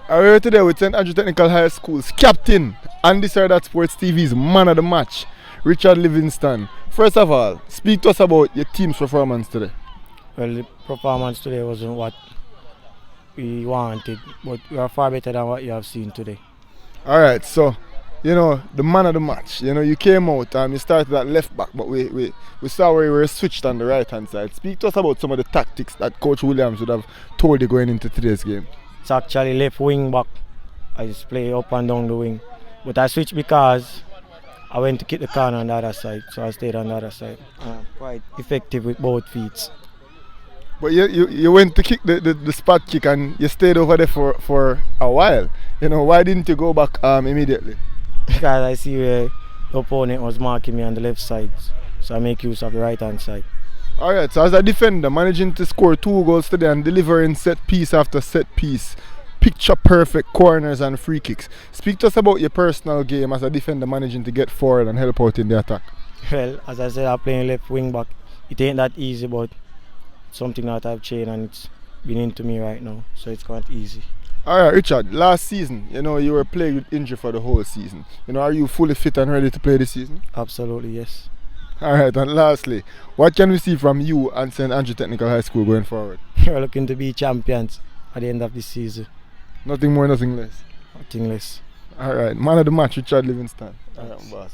Are here today with St. Andrew Technical High School's captain and this that Sports TV's man of the match, Richard Livingston. First of all, speak to us about your team's performance today. Well, the performance today wasn't what we wanted, but we are far better than what you have seen today. Alright, so, the man of the match, you came out, you started at left back, but we saw where you were switched on the right hand side. Speak to us about some of the tactics that Coach Williams would have told you going into today's game. It's actually left wing back. I just play up and down the wing. But I switched because I went to kick the corner on the other side, so I stayed on the other side. Quite effective with both feet. But you went to kick the spot kick and you stayed over there for a while. Why didn't you go back immediately? Because I see where the opponent was marking me on the left side, so I make use of the right hand side. Alright, so as a defender, managing to score 2 goals today and delivering set piece after set piece, picture perfect corners and free kicks. Speak to us about your personal game as a defender, managing to get forward and help out in the attack. Well, as I said, I'm playing left wing back. It ain't that easy, but something that I've changed and it's been into me right now, so it's quite easy. Alright, Richard, last season, you were playing with injury for the whole season. Are you fully fit and ready to play this season? Absolutely, yes. Alright, and lastly, what can we see from you and St. Andrew Technical High School going forward? We're looking to be champions at the end of this season. Nothing more, nothing less. Nothing less. Alright, man of the match, Richard Livingston. Alright, boss.